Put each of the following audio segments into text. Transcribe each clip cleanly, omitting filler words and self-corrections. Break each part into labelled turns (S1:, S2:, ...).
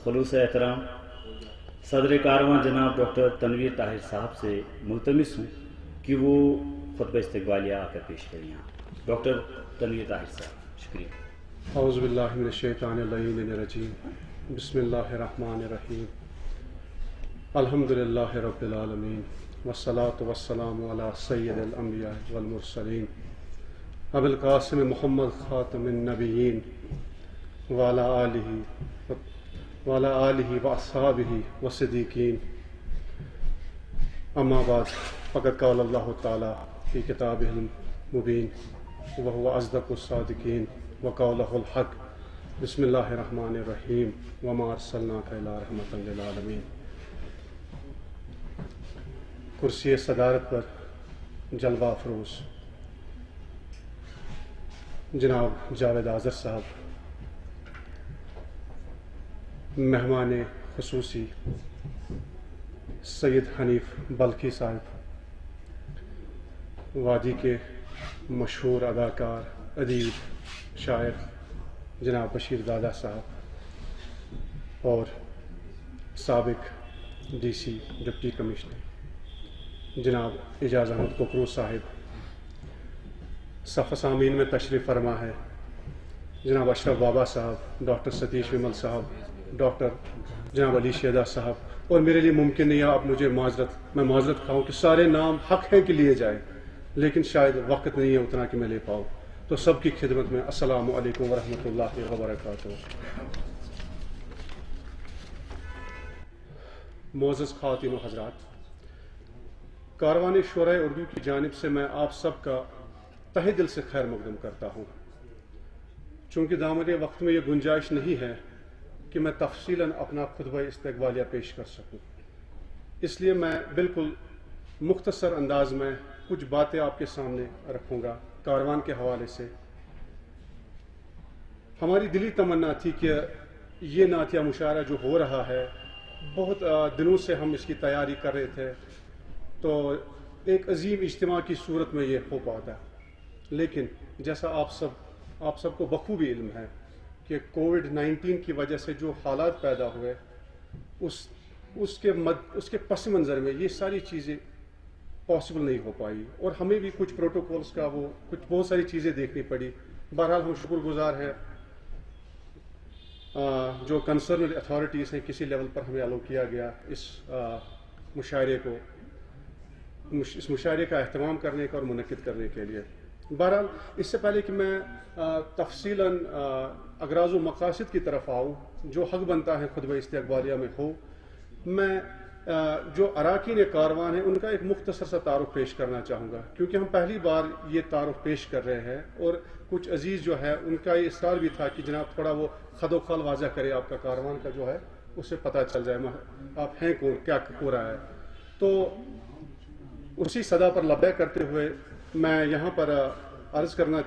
S1: خلوص احترام صدر کارواں جناب ڈاکٹر تنویر طاہر صاحب سے ملتمس ہوں کہ وہ خطبہ استقبالیہ آ کر پیش کریں. ڈاکٹر تنویر طاہر صاحب، شکریہ.
S2: اعوذ باللہ من الشیطان اللعین الرجیم. بسم اللہ الرحمن الرحیم. الحمد للہ رب العالمین والصلاة والسلام علی سید الانبیاء والمرسلین ابی القاسم محمد خاتم النبیین وعلی آلہ واصحابہ والصدیقین. اما بعد فقد قال اللہ تعالی فی کتابہ المبین وهو اصدق الصادقین وقولہ الحق. بسم اللہ الرحمن الرحیم. وما ارسلناک الا رحمۃ للعالمین. کرسی صدارت پر جلوہ افروز جناب جاوید آذر صاحب، مہمان خصوصی سید حنیف بلخی صاحب، وادی کے مشہور اداکار، ادیب، شاعر جناب بشیر دادا صاحب، اور سابق ڈی سی ڈپٹی کمشنر جناب اعجاز احمد کوکرو صاحب. صف سامعین میں تشریف فرما ہے جناب اشرف بابا صاحب، ڈاکٹر ستیش ومل صاحب، ڈاکٹر جناب علی شیدا صاحب. اور میرے لیے ممکن نہیں ہے، آپ مجھے میں معذرت کھاؤں کہ سارے نام حق ہیں کہ لیے جائیں، لیکن شاید وقت نہیں ہے اتنا کہ میں لے پاؤں. تو سب کی خدمت میں السلام علیکم ورحمۃ اللہ وبرکاتہ. معزز خواتین و حضرات، کاروان شعراء اردو کی جانب سے میں آپ سب کا تہہ دل سے خیر مقدم کرتا ہوں. چونکہ دامن وقت میں یہ گنجائش نہیں ہے کہ میں تفصیلاً اپنا خطبہ استقبالیہ پیش کر سکوں، اس لیے میں بالکل مختصر انداز میں کچھ باتیں آپ کے سامنے رکھوں گا. کاروان کے حوالے سے ہماری دلی تمنا تھی کہ یہ نعتیہ مشاعرہ جو ہو رہا ہے، بہت دنوں سے ہم اس کی تیاری کر رہے تھے، تو ایک عظیم اجتماع کی صورت میں یہ ہو پاتا. لیکن جیسا آپ سب کو بخوبی علم ہے کہ کووڈ-19 کی وجہ سے جو حالات پیدا ہوئے، اس کے پس منظر میں یہ ساری چیزیں پاسبل نہیں ہو پائی، اور ہمیں بھی کچھ پروٹوکولز کا کچھ بہت ساری چیزیں دیکھنی پڑی. بہرحال ہم شکر گزار ہیں جو کنسرنڈ اتھارٹیز ہیں، کسی لیول پر ہمیں الو کیا گیا اس مشاعرے کا اہتمام کرنے کا اور منعقد کرنے کے لیے. بہرحال اس سے پہلے کہ میں تفصیلاً اغراض و مقاصد کی طرف آؤں جو حق بنتا ہے خطبہ استقبالیہ میں ہو، میں جو اراکین کاروان ہیں ان کا ایک مختصر سا تعارف پیش کرنا چاہوں گا، کیونکہ ہم پہلی بار یہ تعارف پیش کر رہے ہیں، اور کچھ عزیز جو ہے ان کا یہ اصرار بھی تھا کہ جناب تھوڑا وہ خد و خال واضح کرے، آپ کا کاروان کا جو ہے اس سے پتہ چل جائے آپ ہیں کون، کیا ہو رہا ہے. تو اسی صدا پر لبیک کرتے ہوئے میں یہاں پر عرض کرنا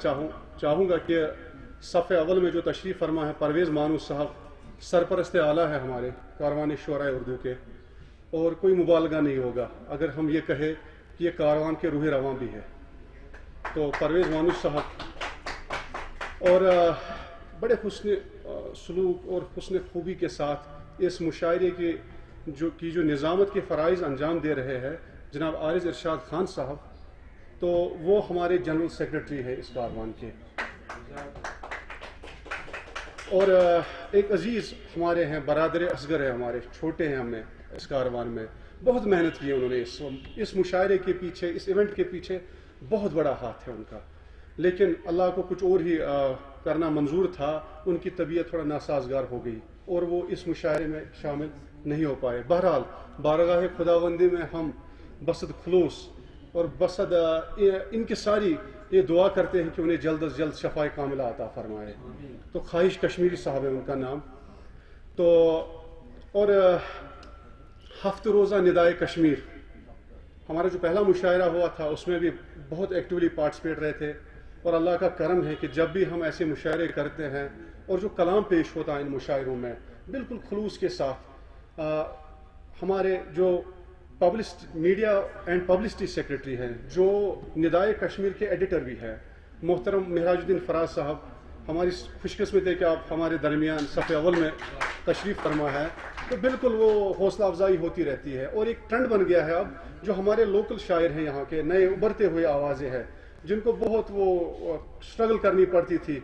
S2: چاہوں گا کہ صف اول میں جو تشریف فرما ہے پرویز مانوس صاحب، سرپرست اعلیٰ ہے ہمارے کاروان شعراء اردو کے، اور کوئی مبالغہ نہیں ہوگا اگر ہم یہ کہیں کہ یہ کاروان کے روح رواں بھی ہے. تو پرویز مانوس صاحب اور بڑے حسن سلوک اور حسن خوبی کے ساتھ اس مشاعرے کی جو نظامت کے فرائض انجام دے رہے ہیں جناب عارض ارشاد خان صاحب، تو وہ ہمارے جنرل سیکرٹری ہے اس کاروان کے. اور ایک عزیز ہمارے ہیں، برادر اصغر ہے ہمارے، چھوٹے ہیں ہمیں اس کاروان میں، بہت محنت کی ہے انہوں نے اس مشاعرے کے پیچھے، اس ایونٹ کے پیچھے بہت بڑا ہاتھ ہے ان کا. لیکن اللہ کو کچھ اور ہی کرنا منظور تھا، ان کی طبیعت تھوڑا ناسازگار ہو گئی اور وہ اس مشاعرے میں شامل نہیں ہو پائے. بہرحال بارگاہ خداوندی میں ہم بصد خلوص اور بصد ان کی ساری یہ دعا کرتے ہیں کہ انہیں جلد از جلد شفائے کاملہ عطا فرمائے. تو خواہش کشمیری صاحب ہے ان کا نام. تو اور ہفت روزہ ندائے کشمیر ہمارا جو پہلا مشاعرہ ہوا تھا اس میں بھی بہت ایکٹیولی پارٹیسپیٹ رہے تھے، اور اللہ کا کرم ہے کہ جب بھی ہم ایسے مشاعرے کرتے ہیں اور جو کلام پیش ہوتا ہے ان مشاعروں میں بالکل خلوص کے ساتھ، ہمارے جو میڈیا اینڈ پبلسٹی سیکرٹری ہیں، جو ندائے کشمیر کے ایڈیٹر بھی ہیں، محترم مہراج الدین فراز صاحب، ہماری خوش قسمت ہے کہ آپ ہمارے درمیان صف اول میں تشریف فرما ہے، تو بالکل وہ حوصلہ افزائی ہوتی رہتی ہے، اور ایک ٹرینڈ بن گیا ہے اب جو ہمارے لوکل شاعر ہیں یہاں کے نئے ابھرتے ہوئے آوازیں ہیں جن کو بہت وہ اسٹرگل کرنی پڑتی تھی،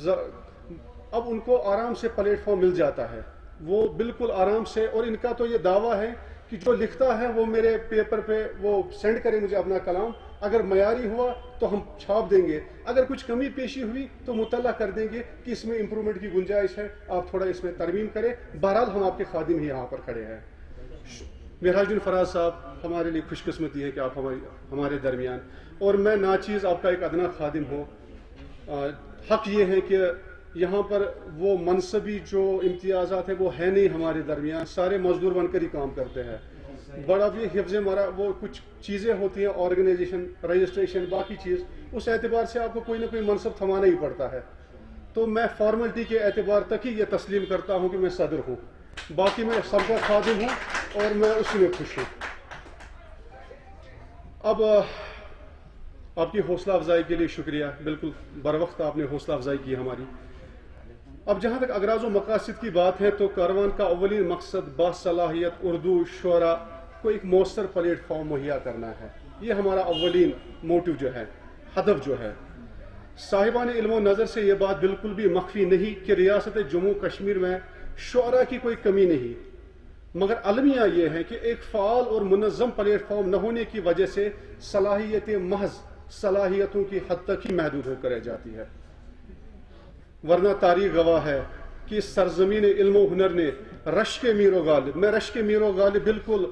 S2: اب ان کو آرام سے پلیٹ فارم مل جاتا ہے، وہ بالکل آرام سے، اور ان کا تو یہ دعویٰ ہے کہ جو لکھتا ہے وہ میرے پیپر پہ وہ سینڈ کرے مجھے اپنا کلام، اگر معیاری ہوا تو ہم چھاپ دیں گے، اگر کچھ کمی پیشی ہوئی تو مطلع کر دیں گے کہ اس میں امپرومنٹ کی گنجائش ہے، آپ تھوڑا اس میں ترمیم کریں۔ بہرحال ہم آپ کے خادم ہی یہاں پر کھڑے ہیں۔ معراج الدین فراز صاحب، ہمارے لیے خوش قسمتی ہے کہ آپ ہمارے درمیان، اور میں ناچیز آپ کا ایک ادنا خادم ہوں۔ حق یہ ہے کہ یہاں پر وہ منصبی جو امتیازات ہیں وہ ہے نہیں ہمارے درمیان، سارے مزدور بن کر ہی کام کرتے ہیں۔ بڑا بھی حفظ مرا وہ کچھ چیزیں ہوتی ہیں، آرگنائزیشن، رجسٹریشن، باقی چیز، اس اعتبار سے آپ کو کوئی نہ کوئی منصب تھمانا ہی پڑتا ہے، تو میں فارملٹی کے اعتبار تک ہی یہ تسلیم کرتا ہوں کہ میں صدر ہوں، باقی میں سب کا خادم ہوں اور میں اسی میں خوش ہوں۔ اب آپ کی حوصلہ افزائی کے لیے شکریہ، بالکل بر وقت آپ نے حوصلہ افزائی کی ہماری۔ اب جہاں تک اغراض و مقاصد کی بات ہے تو کاروان کا اولین مقصد باصلاحیت اردو شعراء کو ایک مؤثر پلیٹ فارم مہیا کرنا ہے، یہ ہمارا اولین موٹو جو ہے، ہدف جو ہے۔ صاحبان علم و نظر سے یہ بات بالکل بھی مخفی نہیں کہ ریاست جموں کشمیر میں شعراء کی کوئی کمی نہیں، مگر المیہ یہ ہے کہ ایک فعال اور منظم پلیٹ فارم نہ ہونے کی وجہ سے صلاحیتیں محض صلاحیتوں کی حد تک ہی محدود ہو کر رہ جاتی ہے، ورنہ تاریخ گواہ ہے کہ اس سرزمین علم و ہنر نے رشک میر و غالب، میں رشک میر و غالب بالکل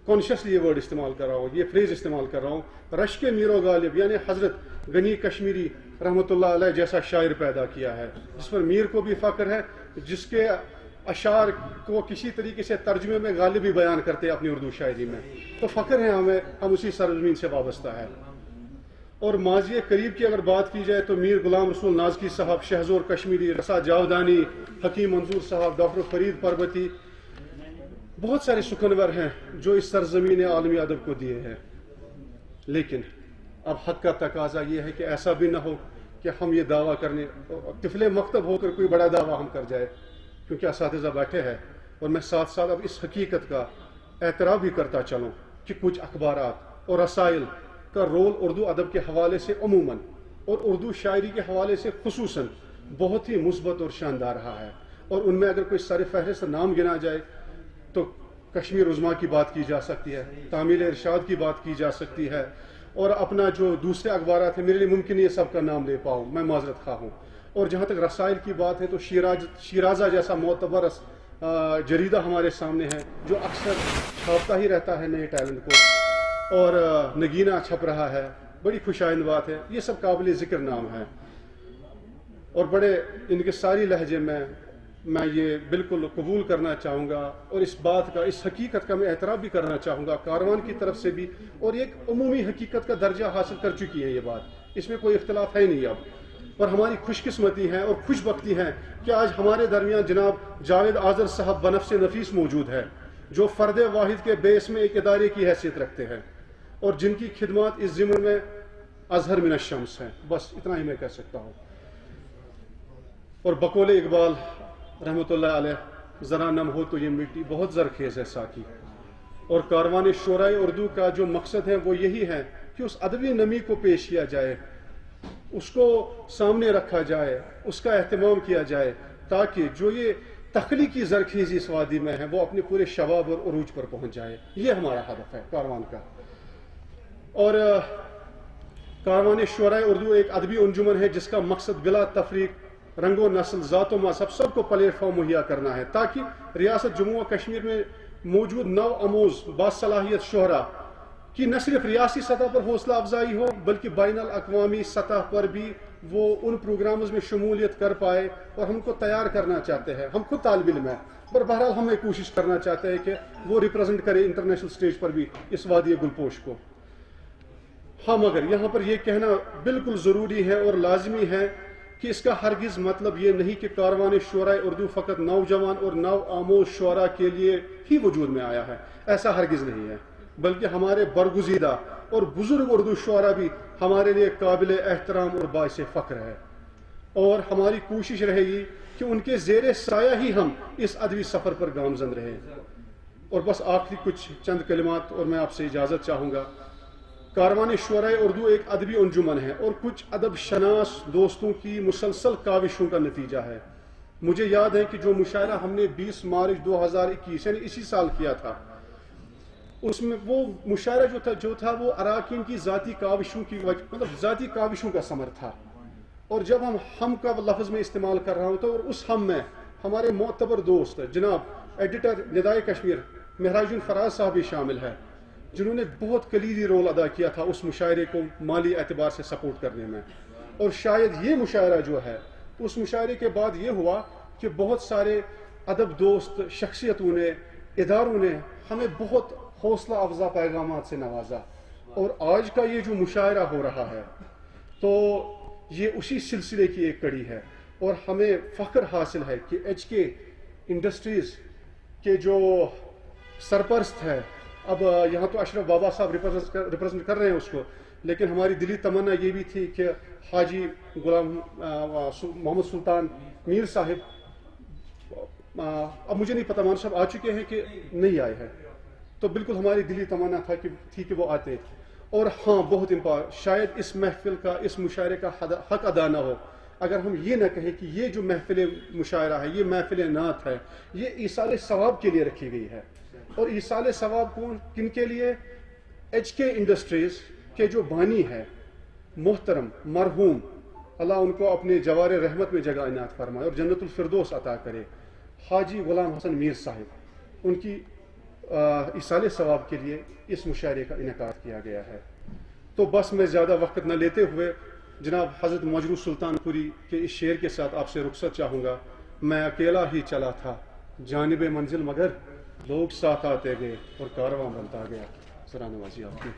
S2: کانشیسلی یہ ورڈ استعمال کر رہا ہوں، یہ فریز استعمال کر رہا ہوں، رشک میر و غالب یعنی حضرت غنی کشمیری رحمۃ اللہ علیہ جیسا شاعر پیدا کیا ہے، جس پر میر کو بھی فخر ہے، جس کے اشعار کو کسی طریقے سے ترجمے میں غالب بھی بیان کرتے ہیں اپنی اردو شاعری میں، تو فخر ہے ہمیں، ہم اسی سرزمین سے وابستہ ہے۔ اور ماضی قریب کی اگر بات کی جائے تو میر غلام رسول نازکی صاحب، شہزور کشمیری، رسا جاودانی، حکیم منظور صاحب، ڈاکٹر فرید پربتی، بہت سارے سخنور ہیں جو اس سرزمین عالمی ادب کو دیے ہیں، لیکن اب حق کا تقاضا یہ ہے کہ ایسا بھی نہ ہو کہ ہم یہ دعویٰ کرنے طفل مکتب ہو کر کوئی بڑا دعویٰ ہم کر جائے، کیونکہ اساتذہ بیٹھے ہیں، اور میں ساتھ ساتھ اب اس حقیقت کا اعتراف بھی کرتا چلوں کہ کچھ اخبارات اور رسائل کا رول اردو ادب کے حوالے سے عموماً اور اردو شاعری کے حوالے سے خصوصاً بہت ہی مثبت اور شاندار رہا ہے، اور ان میں اگر کوئی سر فہرست نام گنا جائے تو کشمیر عظمیٰ کی بات کی جا سکتی ہے، تعمیل ارشاد کی بات کی جا سکتی ہے، اور اپنا جو دوسرے اخبارات ہیں، میرے لیے ممکن نہیں یہ سب کا نام لے پاؤں، میں معذرت خواہ ہوں، اور جہاں تک رسائل کی بات ہے تو شیرازہ جیسا معتبر جریدہ ہمارے سامنے ہے جو اکثر چھاپتا ہی رہتا ہے نئے ٹیلنٹ کو، اور نگینہ چھپ رہا ہے، بڑی خوشائند بات ہے، یہ سب قابل ذکر نام ہے، اور بڑے ان کے ساری لہجے میں یہ بالکل قبول کرنا چاہوں گا، اور اس بات کا، اس حقیقت کا میں اعتراف بھی کرنا چاہوں گا کاروان کی طرف سے بھی، اور ایک عمومی حقیقت کا درجہ حاصل کر چکی ہے یہ بات، اس میں کوئی اختلاف ہے نہیں اب، اور ہماری خوش قسمتی ہے اور خوش بختی ہے کہ آج ہمارے درمیان جناب جاوید آذر صاحب بنفس نفیس موجود ہے، جو فرد واحد کے بیس میں ایک ادارے کی حیثیت رکھتے ہیں، اور جن کی خدمات اس ضمن میں اظہر من الشمس ہیں، بس اتنا ہی میں کہہ سکتا ہوں۔ اور بقول اقبال رحمۃ اللہ علیہ، ذرا نم ہو تو یہ مٹی بہت زرخیز ہے ساقی، اور کاروان شعراء اردو کا جو مقصد ہے وہ یہی ہے کہ اس ادبی نمی کو پیش کیا جائے، اس کو سامنے رکھا جائے، اس کا اہتمام کیا جائے، تاکہ جو یہ تخلیقی زرخیزی اس وادی میں ہے وہ اپنے پورے شباب اور عروج پر پہنچ جائے، یہ ہمارا ہدف ہے کاروان کا۔ اور کاروان شعراء اردو ایک ادبی انجمن ہے جس کا مقصد بلا تفریق رنگ و نسل، ذات و مذہب سب کو پلیٹ فارم مہیا کرنا ہے، تاکہ ریاست جموں و کشمیر میں موجود نو آموز باصلاحیت شعراء کی نہ صرف ریاستی سطح پر حوصلہ افزائی ہو بلکہ بین الاقوامی سطح پر بھی وہ ان پروگرامز میں شمولیت کر پائے، اور ہم کو تیار کرنا چاہتے ہیں، ہم خود طالب علم ہیں، پر بہرحال ہم یہ کوشش کرنا چاہتے ہیں کہ وہ ریپرزنٹ کرے انٹرنیشنل سٹیج پر بھی اس وادی گلپوش کو۔ ہاں، مگر یہاں پر یہ کہنا بالکل ضروری ہے اور لازمی ہے کہ اس کا ہرگز مطلب یہ نہیں کہ کاروان شعراء اردو فقط نوجوان اور نو آموز شعراء کے لیے ہی وجود میں آیا ہے، ایسا ہرگز نہیں ہے، بلکہ ہمارے برگزیدہ اور بزرگ اردو شعراء بھی ہمارے لیے قابل احترام اور باعث فخر ہے۔ اور ہماری کوشش رہے گی کہ ان کے زیر سایہ ہی ہم اس ادبی سفر پر گامزن رہیں. اور بس آخری کچھ چند کلمات اور میں آپ سے اجازت چاہوں گا. کاروان شعرائے اردو ایک ادبی انجمن ہے اور کچھ ادب شناس دوستوں کی مسلسل کاوشوں کا نتیجہ ہے. مجھے یاد ہے کہ جو مشاعرہ ہم نے 20 مارچ 2021 یعنی اسی سال کیا تھا، اس میں وہ مشاعرہ جو تھا وہ اراکین کی ذاتی کاوشوں کی مطلب ذاتی کاوشوں کا ثمر تھا. اور جب ہم کا لفظ میں استعمال کر رہا ہوں تو اور اس ہم میں ہمارے معتبر دوست جناب ایڈیٹر ندائے کشمیر مہراج الفراز صاحب بھی شامل ہے، جنہوں نے بہت کلیدی رول ادا کیا تھا اس مشاعرے کو مالی اعتبار سے سپورٹ کرنے میں. اور شاید یہ مشاعرہ جو ہے اس مشاعرے کے بعد یہ ہوا کہ بہت سارے ادب دوست شخصیتوں نے، اداروں نے ہمیں بہت حوصلہ افزا پیغامات سے نوازا. اور آج کا یہ جو مشاعرہ ہو رہا ہے تو یہ اسی سلسلے کی ایک کڑی ہے. اور ہمیں فخر حاصل ہے کہ ایچ کے انڈسٹریز کے جو سرپرست ہے، اب یہاں تو اشرف بابا صاحب ریپرزنٹ کر رہے ہیں اس کو، لیکن ہماری دلی تمنا یہ بھی تھی کہ حاجی غلام محمد سلطان میر صاحب، اب مجھے نہیں پتا مان صاحب آ چکے ہیں کہ نہیں آئے ہیں، تو بالکل ہماری دلی تمنا تھی کہ وہ آتے. اور ہاں بہت شاید اس محفل کا، اس مشاعرے کا حق ادا نہ ہو اگر ہم یہ نہ کہیں کہ یہ جو محفل مشاعرہ ہے، یہ محفل نعت ہے، یہ ایصال ثواب کے لیے رکھی گئی ہے. اور ایصال ثواب کن کے لیے؟ ایچ کے انڈسٹریز کے جو بانی ہے محترم مرحوم، اللہ ان کو اپنے جوار رحمت میں جگہ عنایت فرمائے اور جنت الفردوس عطا کرے، حاجی غلام حسن میر صاحب، ان کی ایصال ثواب کے لیے اس مشاعرے کا انعقاد کیا گیا ہے. تو بس میں زیادہ وقت نہ لیتے ہوئے جناب حضرت مجروح سلطان پوری کے اس شعر کے ساتھ آپ سے رخصت چاہوں گا. میں اکیلا ہی چلا تھا جانب منزل، مگر لوگ ساتھ آتے گئے اور کارواں بنتا گیا. ذرا نوازی آپ کی.